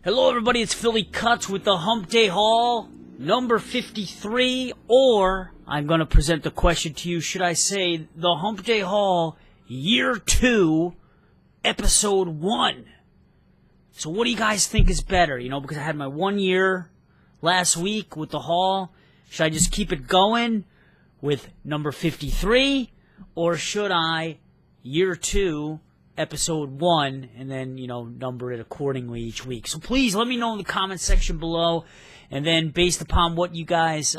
Hello everybody, it's Philly Kuts with the Hump Day Haul, number 53, or I'm going to present the question to you, should I say the Hump Day Haul, Year 2, Episode 1. So what do you guys think is better? You know, because I had my 1 year last week with the haul. Should I just keep it going with number 53, or should I, Year 2, Episode 1, and then, you know, number it accordingly each week. So please let me know in the comment section below, and then based upon what you guys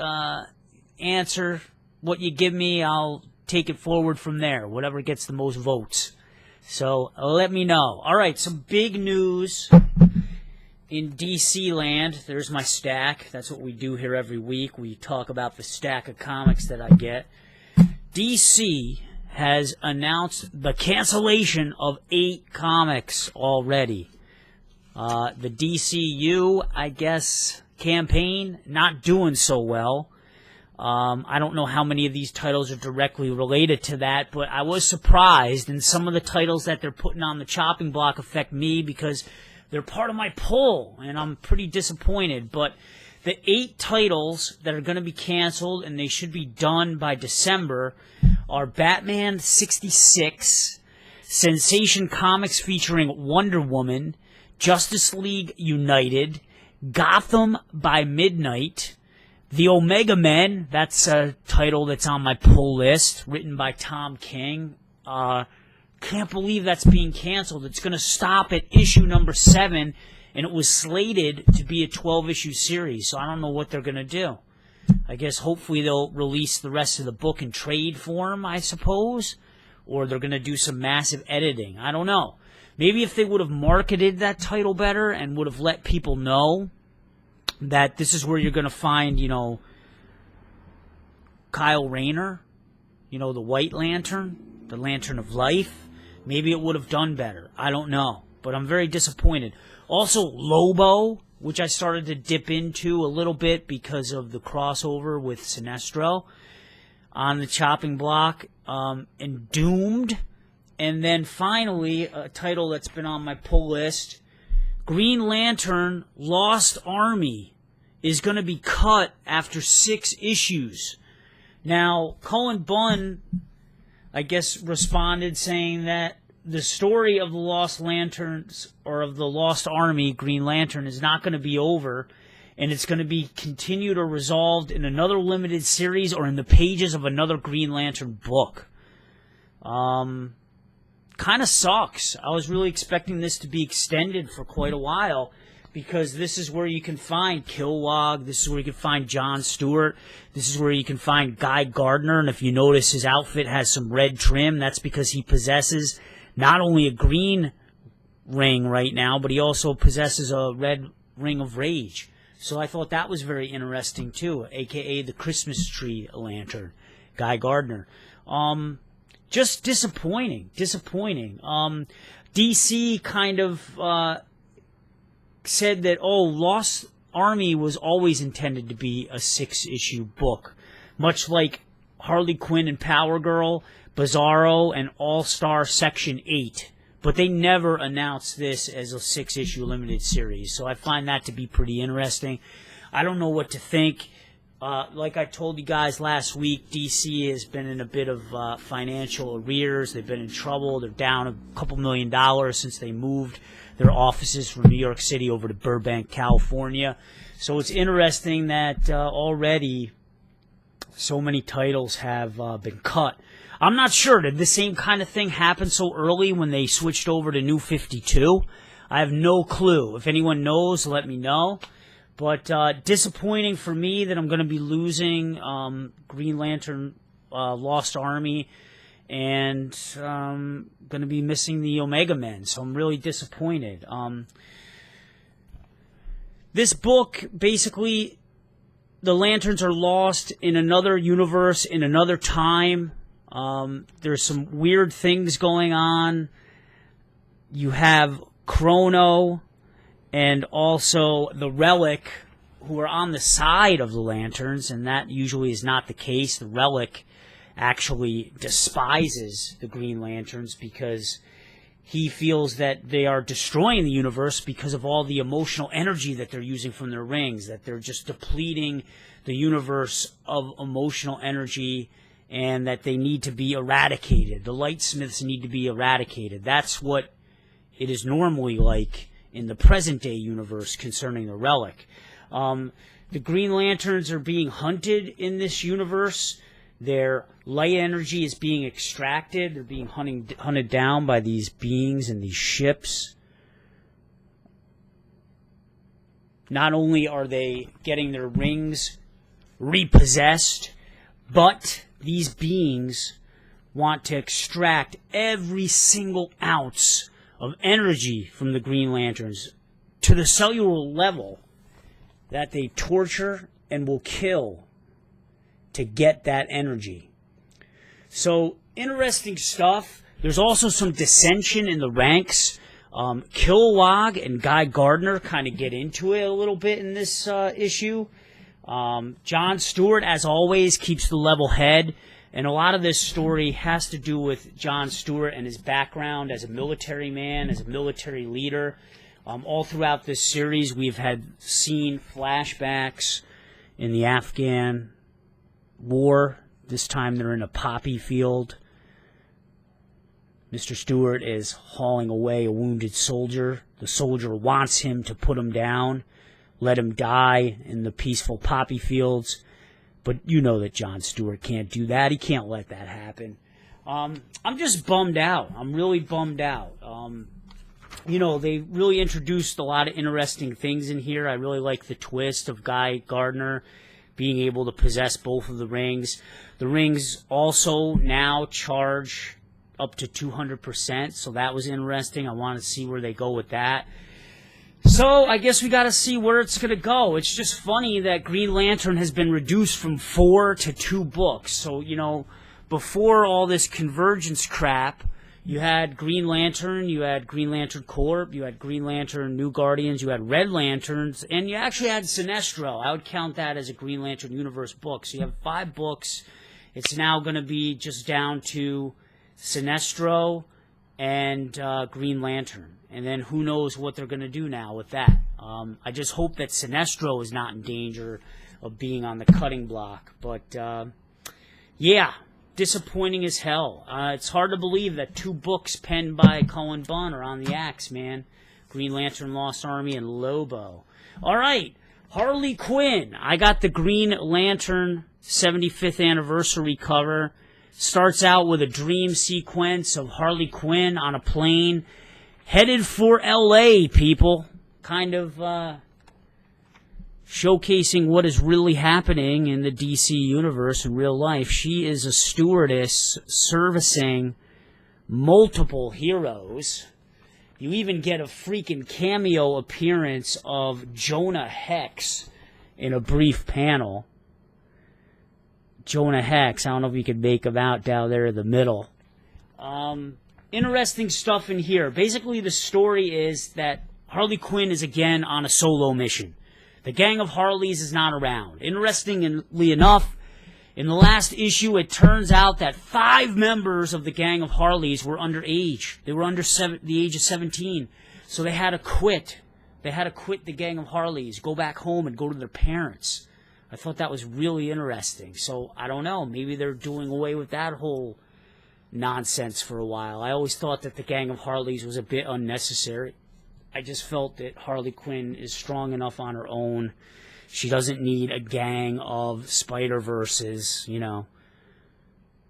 answer, what you give me, I'll take it forward from there, whatever gets the most votes. So let me know. Alright, some big news in DC land. There's my stack. That's what we do here every week. We talk about the stack of comics that I get. DC has announced the cancellation of 8 comics already. The DCU, I guess, campaign, not doing so well. I don't know how many of these titles are directly related to that, but I was surprised, and some of the titles that they're putting on the chopping block affect me because they're part of my pull, and I'm pretty disappointed. But the 8 titles that are going to be canceled, and they should be done by December, are Batman 66, Sensation Comics featuring Wonder Woman, Justice League United, Gotham by Midnight, The Omega Men, that's a title that's on my pull list, written by Tom King. Can't believe that's being canceled. It's going to stop at issue number 7, and it was slated to be a 12-issue series, so I don't know what they're going to do. I guess hopefully they'll release the rest of the book in trade form, I suppose. Or they're going to do some massive editing. I don't know. Maybe if they would have marketed that title better and would have let people know that this is where you're going to find, you know, Kyle Rayner, you know, the White Lantern, the Lantern of Life, maybe it would have done better. I don't know. But I'm very disappointed. Also, Lobo, which I started to dip into a little bit because of the crossover with Sinestro on the chopping block, and Doomed. And then finally, a title that's been on my pull list, Green Lantern Lost Army, is going to be cut after 6 issues. Now, Cullen Bunn, I guess, responded saying that the story of the Lost Lanterns, or of the Lost Army, Green Lantern, is not going to be over, and it's going to be continued or resolved in another limited series or in the pages of another Green Lantern book. Kind of sucks. I was really expecting this to be extended for quite a while, because this is where you can find Kilowog, this is where you can find John Stewart, this is where you can find Guy Gardner, and if you notice his outfit has some red trim, that's because he possesses not only a green ring right now, but he also possesses a red ring of rage. So I thought that was very interesting too, a.k.a. the Christmas tree lantern, Guy Gardner. Just disappointing. DC kind of said that, oh, Lost Army was always intended to be a 6-issue book, much like Harley Quinn and Power Girl, Bizarro, and All-Star Section 8. But they never announced this as a 6-issue limited series, so I find that to be pretty interesting. I don't know what to think. Like I told you guys last week, DC has been in a bit of financial arrears. They've been in trouble. They're down a couple $1 million since they moved their offices from New York City over to Burbank, California. So it's interesting that already so many titles have been cut. I'm not sure. Did the same kind of thing happen so early when they switched over to New 52? I have no clue. If anyone knows, let me know. But disappointing for me that I'm going to be losing Green Lantern Lost Army, and going to be missing the Omega Men. So I'm really disappointed. This book, basically, the Lanterns are lost in another universe, in another time. There's some weird things going on. You have Chrono and also the Relic, who are on the side of the Lanterns, and that usually is not the case. The Relic actually despises the Green Lanterns because he feels that they are destroying the universe because of all the emotional energy that they're using from their rings, that they're just depleting the universe of emotional energy, and that they need to be eradicated. The lightsmiths need to be eradicated. That's what it is normally like in the present-day universe concerning the relic. The Green Lanterns are being hunted in this universe. Their light energy is being extracted. They're being hunted down by these beings and these ships. Not only are they getting their rings repossessed, but these beings want to extract every single ounce of energy from the Green Lanterns to the cellular level that they torture and will kill to get that energy. So, interesting stuff. There's also some dissension in the ranks. Kilowog and Gardner kind of get into it a little bit in this issue. John Stewart, as always, keeps the level head. And a lot of this story has to do with John Stewart and his background as a military man, as a military leader. All throughout this series, we've seen flashbacks in the Afghan war. This time they're in a poppy field. Mr. Stewart is hauling away a wounded soldier. The soldier wants him to put him down, let him die in the peaceful poppy fields. But you know that John Stewart can't do that. He can't let that happen. I'm just bummed out. I'm really bummed out. They really introduced a lot of interesting things in here. I really like the twist of Gardner being able to possess both of the rings. The rings also now charge up to 200%, so that was interesting. I want to see where they go with that. So I guess we got to see where it's going to go. It's just funny that Green Lantern has been reduced from 4 to 2 books. So, before all this convergence crap, you had Green Lantern, you had Green Lantern Corp, you had Green Lantern New Guardians, you had Red Lanterns, and you actually had Sinestro. I would count that as a Green Lantern Universe book. So you have 5 books. It's now going to be just down to Sinestro and Green Lantern. And then who knows what they're going to do now with that. I just hope that Sinestro is not in danger of being on the cutting block. But, yeah, disappointing as hell. It's hard to believe that 2 books penned by Cullen Bunn are on the axe, man. Green Lantern Lost Army and Lobo. All right, Harley Quinn. I got the Green Lantern 75th anniversary cover. Starts out with a dream sequence of Harley Quinn on a plane headed for L.A., people. Kind of showcasing what is really happening in the DC universe in real life. She is a stewardess servicing multiple heroes. You even get a freaking cameo appearance of Jonah Hex in a brief panel. Jonah Hex, I don't know if you could make him out down there in the middle. Interesting stuff in here. Basically, the story is that Harley Quinn is again on a solo mission. The gang of Harleys is not around. Interestingly enough, in the last issue, it turns out that 5 members of the gang of Harleys were underage. They were under the age of 17. So they had to quit. They had to quit the gang of Harleys, go back home and go to their parents. I thought that was really interesting. So, I don't know. Maybe they're doing away with that whole nonsense for a while. I always thought that the gang of Harleys was a bit unnecessary. I just felt that Harley Quinn is strong enough on her own. She doesn't need a gang of Spider-Verses,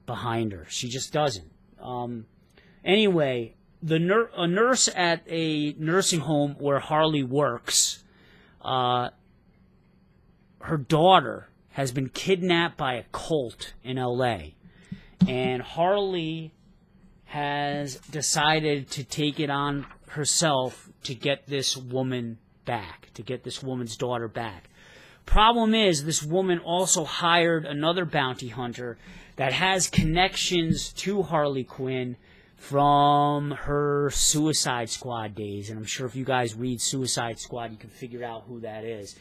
behind her. She just doesn't. Anyway, a nurse at a nursing home where Harley works, her daughter has been kidnapped by a cult in L.A., and Harley has decided to take it on herself to get this woman back, to get this woman's daughter back. Problem is, this woman also hired another bounty hunter that has connections to Harley Quinn from her Suicide Squad days. And I'm sure if you guys read Suicide Squad, you can figure out who that is.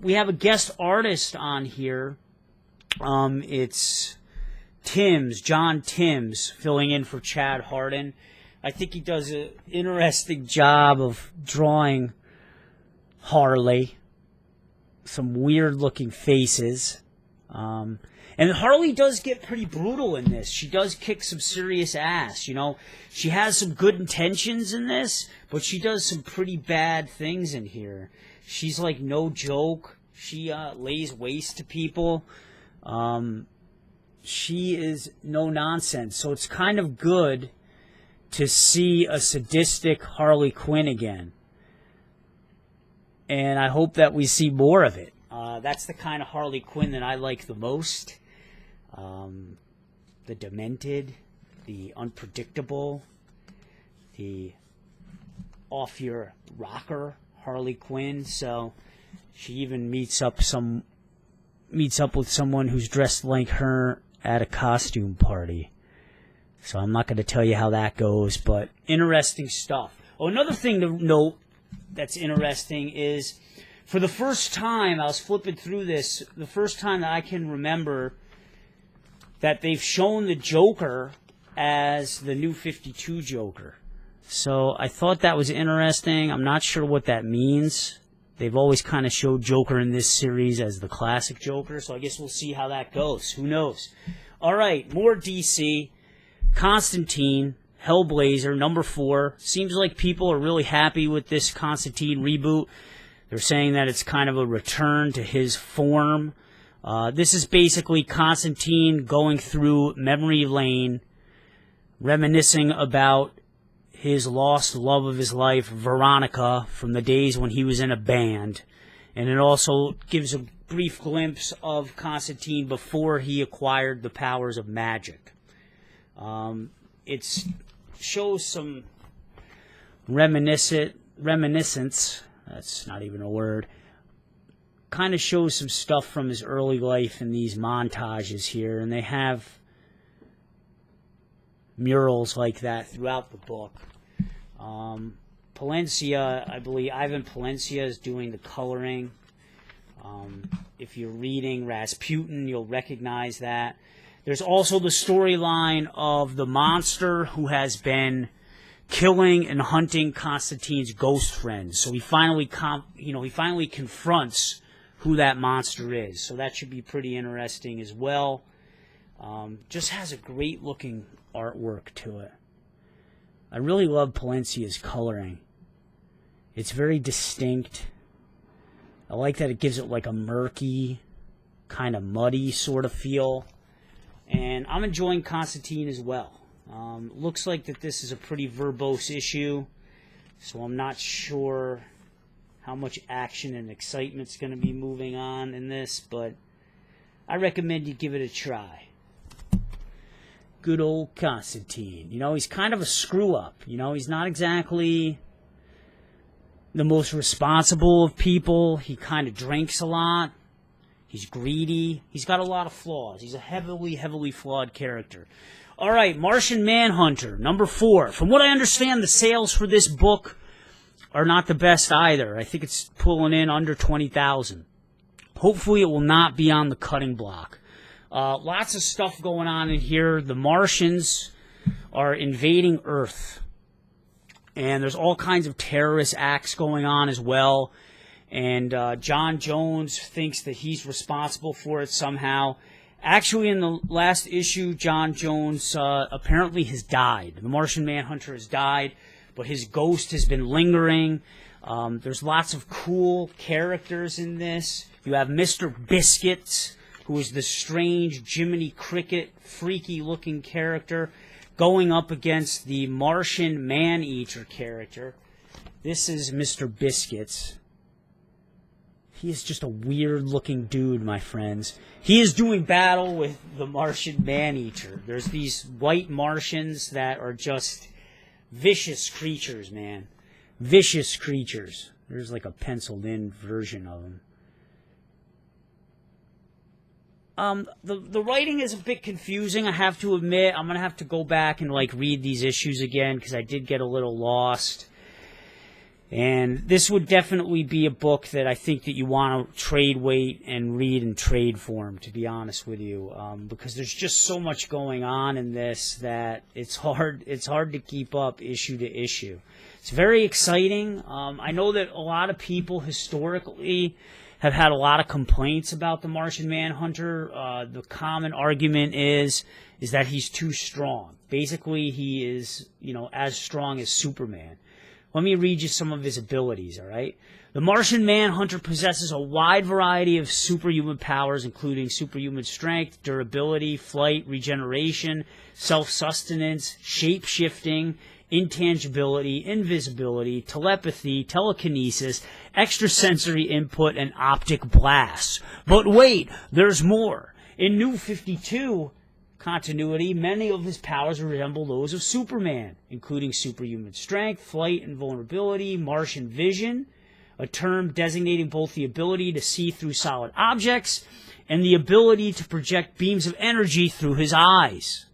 We have a guest artist on here. It's John Timms, filling in for Chad Hardin. I think he does an interesting job of drawing Harley. Some weird-looking faces. And Harley does get pretty brutal in this. She does kick some serious ass, you know. She has some good intentions in this, but she does some pretty bad things in here. She's like no joke. She lays waste to people. She is no nonsense. So it's kind of good to see a sadistic Harley Quinn again. And I hope that we see more of it. That's the kind of Harley Quinn that I like the most. The demented, the unpredictable, the off your rocker Harley Quinn. So she even meets up with someone who's dressed like her at a costume party. So I'm not going to tell you how that goes, but interesting stuff. Oh, another thing to note that's interesting is, for the first time, I was flipping through this, the first time that I can remember that they've shown the Joker as the New 52 Joker. So I thought that was interesting. I'm not sure what that means. They've always kind of showed Joker in this series as the classic Joker, so I guess we'll see how that goes. Who knows? All right, more DC. Constantine, Hellblazer, number 4. Seems like people are really happy with this Constantine reboot. They're saying that it's kind of a return to his form. This is basically Constantine going through memory lane, reminiscing about his lost love of his life, Veronica, from the days when he was in a band. And it also gives a brief glimpse of Constantine before he acquired the powers of magic. It shows some reminiscence, that's not even a word, kind of shows some stuff from his early life in these montages here, and they have murals like that throughout the book. Palencia, I believe Ivan Palencia is doing the coloring. If you're reading Rasputin, you'll recognize that. There's also the storyline of the monster who has been killing and hunting Constantine's ghost friends. So he finally confronts who that monster is. So that should be pretty interesting as well. Just has a great looking artwork to it. I really love Palencia's coloring. It's very distinct. I like that it gives it like a murky, kind of muddy sort of feel. And I'm enjoying Constantine as well. Looks like that this is a pretty verbose issue, so I'm not sure how much action and excitement's going to be moving on in this, but I recommend you give it a try. Good old Constantine. You know, he's kind of a screw-up. You know, he's not exactly the most responsible of people. He kind of drinks a lot. He's greedy. He's got a lot of flaws. He's a heavily, heavily flawed character. All right, Martian Manhunter, number 4. From what I understand, the sales for this book are not the best either. I think it's pulling in under 20,000. Hopefully it will not be on the cutting block. Lots of stuff going on in here. The Martians are invading Earth. And there's all kinds of terrorist acts going on as well. And John Jones thinks that he's responsible for it somehow. Actually, in the last issue, John Jones apparently has died. The Martian Manhunter has died, but his ghost has been lingering. There's lots of cool characters in this. You have Mr. Biscuits, who is the strange Jiminy Cricket, freaky-looking character, going up against the Martian Man-Eater character. This is Mr. Biscuits. He is just a weird-looking dude, my friends. He is doing battle with the Martian Man-Eater. There's these white Martians that are just vicious creatures, man. Vicious creatures. There's like a penciled-in version of them. The writing is a bit confusing, I have to admit. I'm going to have to go back and like read these issues again because I did get a little lost. And this would definitely be a book that I think that you want to trade weight and read in trade form, to be honest with you, because there's just so much going on in this that it's hard to keep up issue to issue. It's very exciting. I know that a lot of people historically have had a lot of complaints about the Martian Manhunter. The common argument is that he's too strong. Basically, he is, as strong as Superman. Let me read you some of his abilities, all right? The Martian Manhunter possesses a wide variety of superhuman powers, including superhuman strength, durability, flight, regeneration, self-sustenance, shape-shifting, intangibility, invisibility, telepathy, telekinesis, extrasensory input, and optic blasts. But wait, there's more. In New 52 continuity, many of his powers resemble those of Superman, including superhuman strength, flight, invulnerability, Martian vision, a term designating both the ability to see through solid objects and the ability to project beams of energy through his eyes.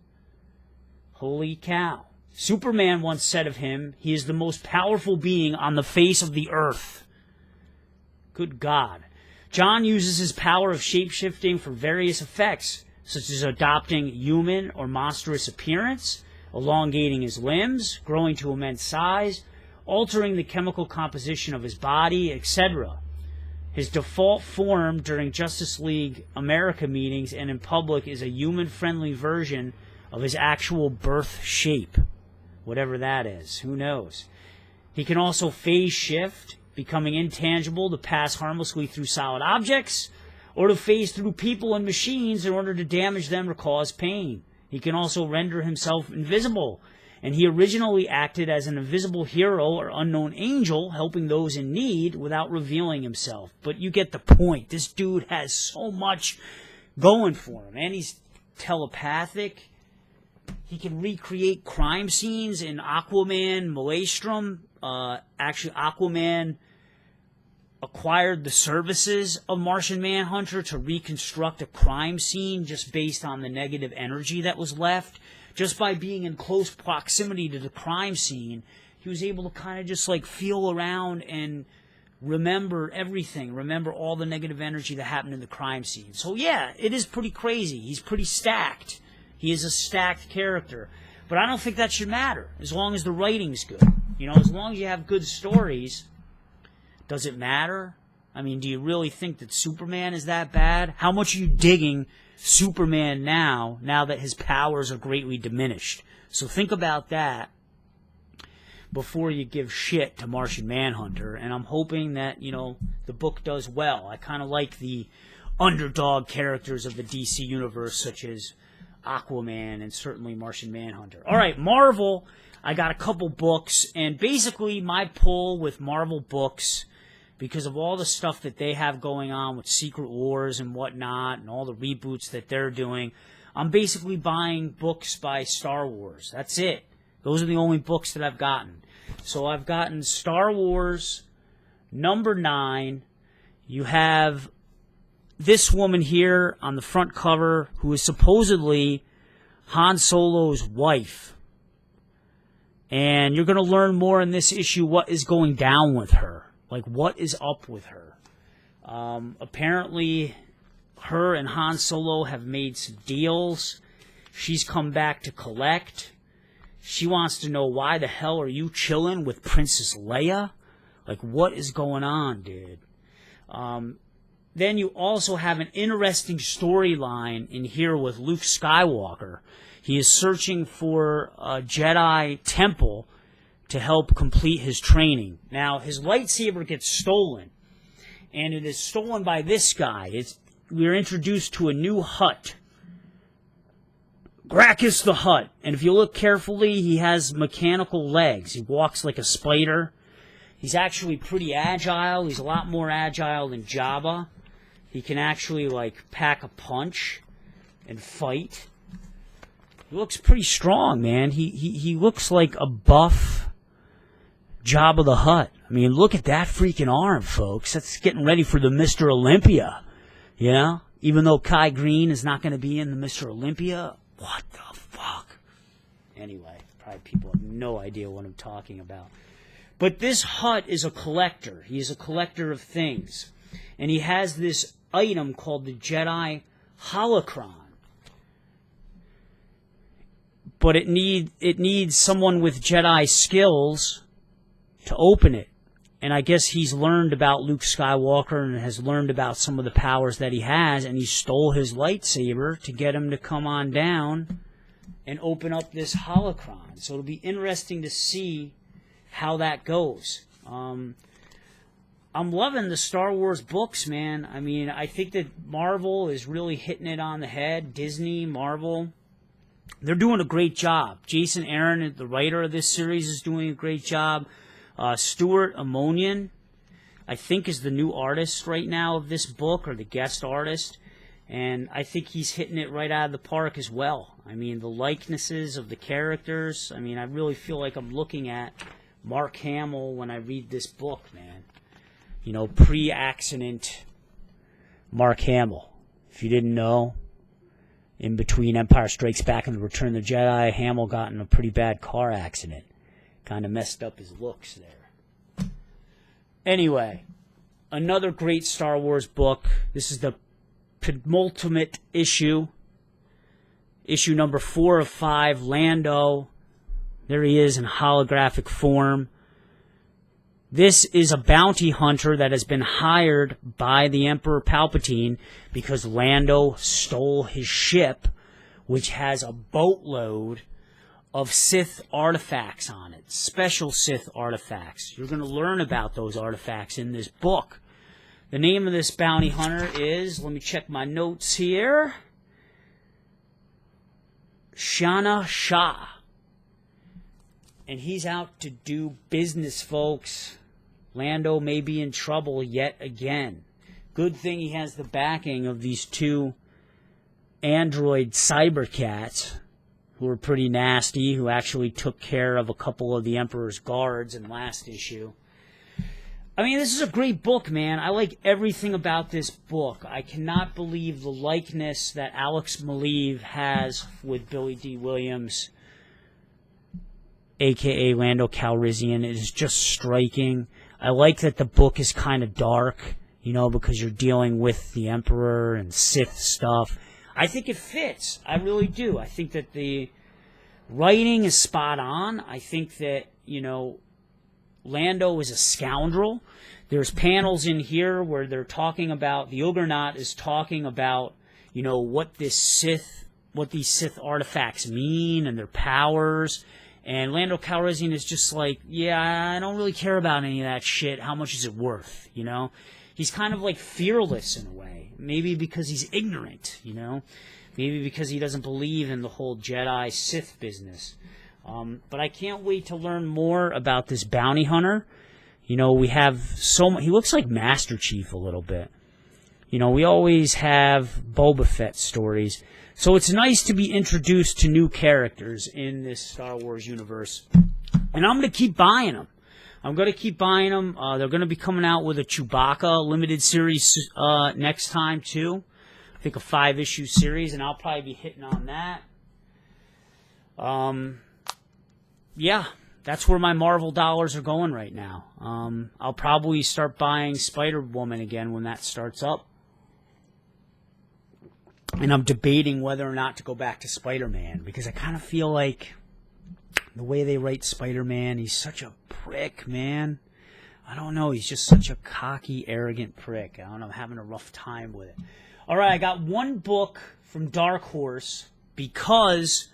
Holy cow. Superman once said of him, he is the most powerful being on the face of the earth. Good God. John uses his power of shapeshifting for various effects, such as adopting human or monstrous appearance, elongating his limbs, growing to immense size, altering the chemical composition of his body, etc. His default form during Justice League America meetings and in public is a human-friendly version of his actual birth shape. Whatever that is, who knows? He can also phase shift, becoming intangible to pass harmlessly through solid objects, or to phase through people and machines in order to damage them or cause pain. He can also render himself invisible, and he originally acted as an invisible hero or unknown angel, helping those in need without revealing himself. But you get the point. This dude has so much going for him, and he's telepathic. He can recreate crime scenes in Aquaman Maelstrom. Actually, Aquaman acquired the services of Martian Manhunter to reconstruct a crime scene just based on the negative energy that was left. Just by being in close proximity to the crime scene, he was able to kind of just feel around and remember everything, remember all the negative energy that happened in the crime scene. So yeah, it is pretty crazy. He's pretty stacked. He is a stacked character. But I don't think that should matter, as long as the writing's good. As long as you have good stories. Does it matter? I mean, do you really think that Superman is that bad? How much are you digging Superman now that his powers are greatly diminished? So think about that before you give shit to Martian Manhunter. And I'm hoping that, the book does well. I kind of like the underdog characters of the DC universe, such as Aquaman and certainly Martian Manhunter. All right, Marvel, I got a couple books. And basically my pull with Marvel books, because of all the stuff that they have going on with Secret Wars and whatnot, and all the reboots that they're doing, I'm basically buying books by Star Wars. That's it. Those are the only books that I've gotten. So I've gotten Star Wars number 9. You have this woman here on the front cover who is supposedly Han Solo's wife. And you're going to learn more in this issue what is going down with her. What is up with her? Apparently, her and Han Solo have made some deals. She's come back to collect. She wants to know, why the hell are you chilling with Princess Leia? What is going on, dude? Then you also have an interesting storyline in here with Luke Skywalker. He is searching for a Jedi temple to help complete his training. Now, his lightsaber gets stolen, and it is stolen by this guy. We're introduced to a new Hutt. Gracchus the Hutt. And if you look carefully, he has mechanical legs. He walks like a spider. He's actually pretty agile. He's a lot more agile than Jabba. He can actually, pack a punch and fight. He looks pretty strong, man. He looks like a buff Jabba the Hutt. I mean, look at that freaking arm, folks. That's getting ready for the Mr. Olympia. Even though Kai Green is not going to be in the Mr. Olympia. What the fuck? Anyway, probably people have no idea what I'm talking about. But this Hutt is a collector. He is a collector of things. And he has this item called the Jedi Holocron. But it needs someone with Jedi skills to open it. And I guess he's learned about Luke Skywalker and has learned about some of the powers that he has, and he stole his lightsaber to get him to come on down and open up this holocron. So it'll be interesting to see how that goes. I'm loving the Star Wars books, man. I mean, I think that Marvel is really hitting it on the head. Disney, Marvel, they're doing a great job. Jason Aaron, the writer of this series, is doing a great job. Stuart Ammonian, I think, is the new artist right now of this book, or the guest artist. And I think he's hitting it right out of the park as well. I mean, the likenesses of the characters. I mean, I really feel like I'm looking at Mark Hamill when I read this book, man. You know, pre-accident Mark Hamill. If you didn't know, in between Empire Strikes Back and Return of the Jedi, Hamill got in a pretty bad car accident. Kind of messed up his looks there. Anyway, another great Star Wars book. This is the penultimate issue. Issue number 4 of 5, Lando. There he is in holographic form. This is a bounty hunter that has been hired by the Emperor Palpatine because Lando stole his ship, which has a boatload of Sith artifacts on it. Special Sith artifacts. You're going to learn about those artifacts in this book. The name of this bounty hunter is, let me check my notes here, Chanath Cha. And he's out to do business, folks. Lando may be in trouble yet again. Good thing he has the backing of these 2 android cybercats who are pretty nasty, who actually took care of a couple of the Emperor's guards in last issue. I mean, this is a great book, man. I like everything about this book. I cannot believe the likeness that Alex Maleev has with Billy D. Williams, a.k.a. Lando Calrissian. It is just striking. I like that the book is kind of dark, you know, because you're dealing with the Emperor and Sith stuff. I think it fits. I really do. I think that the writing is spot on. I think that, you know, Lando is a scoundrel. There's panels in here where they're talking about, the Ugarnot is talking about, you know, what these Sith artifacts mean and their powers. And Lando Calrissian is just like, yeah, I don't really care about any of that shit. How much is it worth, you know? He's kind of like fearless in a way. Maybe because he's ignorant, you know? Maybe because he doesn't believe in the whole Jedi Sith business. But I can't wait to learn more about this bounty hunter. You know, we have he looks like Master Chief a little bit. You know, we always have Boba Fett stories. So it's nice to be introduced to new characters in this Star Wars universe. And I'm going to keep buying them. They're going to be coming out with a Chewbacca limited series next time, too. I think a 5-issue series, and I'll probably be hitting on that. Yeah, that's where my Marvel dollars are going right now. I'll probably start buying Spider-Woman again when that starts up. And I'm debating whether or not to go back to Spider-Man, because I kind of feel like the way they write Spider-Man, he's such a prick, man. I don't know, he's just such a cocky, arrogant prick. I don't know, I'm having a rough time with it. All right, I got one book from Dark Horse because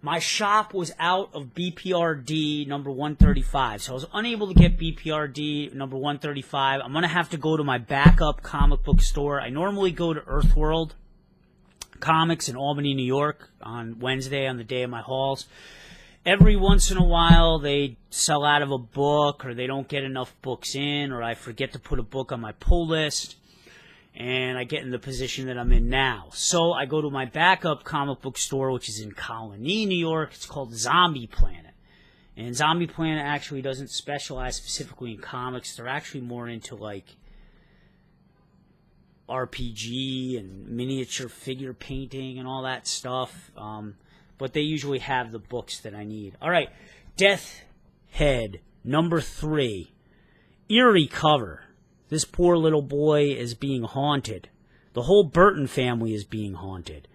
my shop was out of BPRD number 135. So I was unable to get BPRD number 135. I'm going to have to go to my backup comic book store. I normally go to Earthworld Comics in Albany, New York on Wednesday on the day of my hauls. Every once in a while they sell out of a book, or they don't get enough books in, or I forget to put a book on my pull list, and I get in the position that I'm in now. So I go to my backup comic book store, which is in Colony, New York. It's called Zombie Planet. And Zombie Planet actually doesn't specialize specifically in comics. They're actually more into like RPG and miniature figure painting and all that stuff. But they usually have the books that I need. All right, Death Head Number 3, eerie cover. This poor little boy is being haunted. The whole Burton family is being haunted.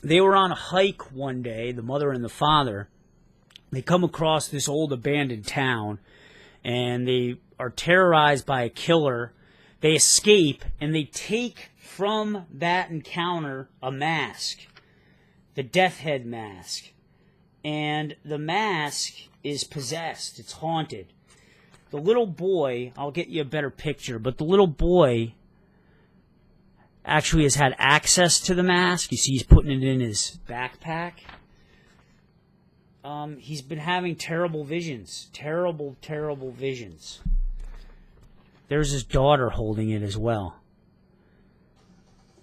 They were on a hike one day, the mother and the father. They come across this old abandoned town, and they are terrorized by a killer. They escape, and they take from that encounter a mask, the Death Head mask. And the mask is possessed. It's haunted. The little boy, I'll get you a better picture, but the little boy actually has had access to the mask. You see he's putting it in his backpack. He's been having terrible visions. Terrible, terrible visions. There's his daughter holding it as well.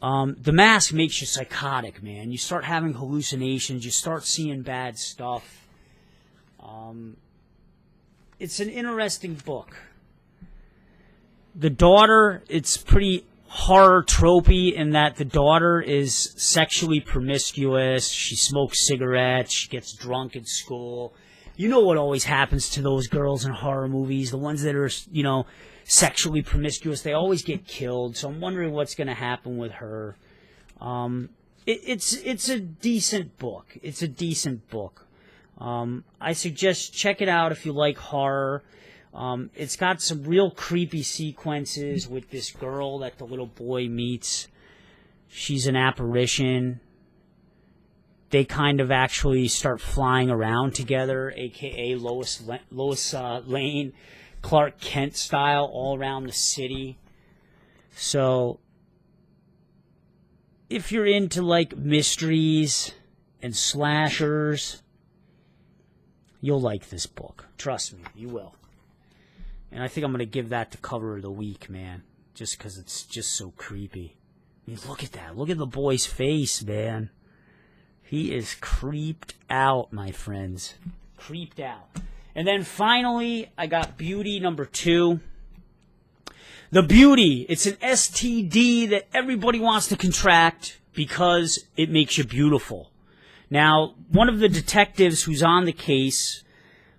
The mask makes you psychotic, man. You start having hallucinations. You start seeing bad stuff. It's an interesting book. The daughter, it's pretty horror tropey in that the daughter is sexually promiscuous. She smokes cigarettes. She gets drunk at school. You know what always happens to those girls in horror movies, the ones that are, sexually promiscuous. They always get killed. So I'm wondering what's going to happen with her. It's a decent book. It's a decent book. I suggest check it out if you like horror. It's got some real creepy sequences with this girl that the little boy meets. She's an apparition. They kind of actually start flying around together, a.k.a. Lois Lane, Clark Kent style, all around the city. So, if you're into, mysteries and slashers, you'll like this book. Trust me, you will. And I think I'm going to give that the cover of the week, man. Just because it's just so creepy. I mean, look at that. Look at the boy's face, man. He is creeped out, my friends. Creeped out. And then finally, I got Beauty number 2. The Beauty. It's an STD that everybody wants to contract because it makes you beautiful. Now, one of the detectives who's on the case,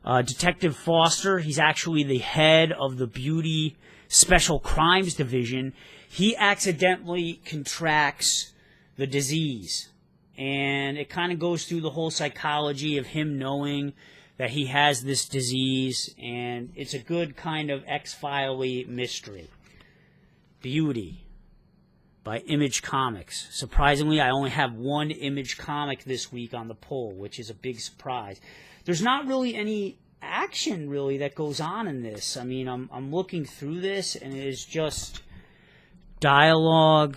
Detective Foster, he's actually the head of the Beauty Special Crimes Division. He accidentally contracts the disease. And it kind of goes through the whole psychology of him knowing that he has this disease. And it's a good kind of X-File-y mystery. Beauty by Image Comics. Surprisingly, I only have one Image comic this week on the poll, which is a big surprise. There's not really any action, really, that goes on in this. I mean, I'm looking through this, and it is just dialogue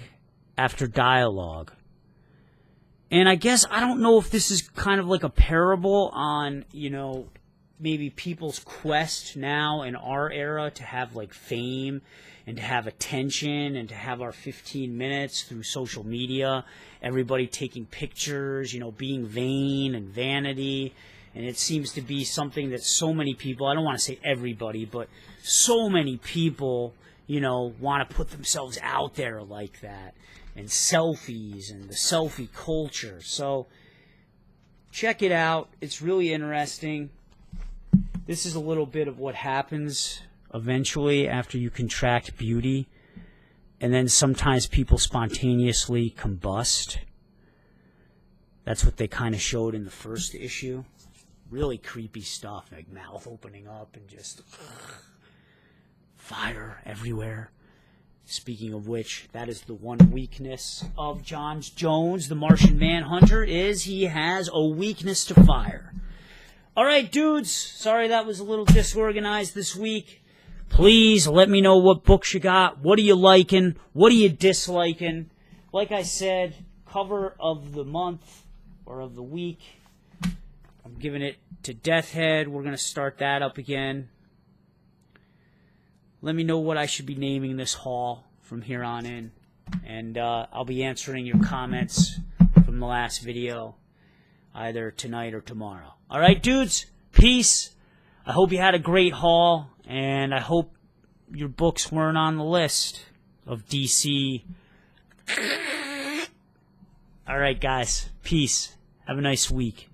after dialogue. And I guess, I don't know if this is kind of like a parable on, maybe people's quest now in our era to have, fame and to have attention and to have our 15 minutes through social media. Everybody taking pictures, being vain and vanity. And it seems to be something that so many people, I don't want to say everybody, but so many people, want to put themselves out there like that. And selfies and the selfie culture. So, check it out. It's really interesting. This is a little bit of what happens eventually after you contract beauty. And then sometimes people spontaneously combust. That's what they kind of showed in the first issue. Really creepy stuff, like mouth opening up and just fire everywhere. Speaking of which, that is the one weakness of John Jones, the Martian Manhunter, is he has a weakness to fire. Alright, dudes, sorry that was a little disorganized this week. Please let me know what books you got. What are you liking? What are you disliking? Like I said, cover of the month or of the week. I'm giving it to Death Head. We're going to start that up again. Let me know what I should be naming this haul from here on in. And I'll be answering your comments from the last video either tonight or tomorrow. Alright, dudes? Peace. I hope you had a great haul. And I hope your books weren't on the list of DC. Alright, guys. Peace. Have a nice week.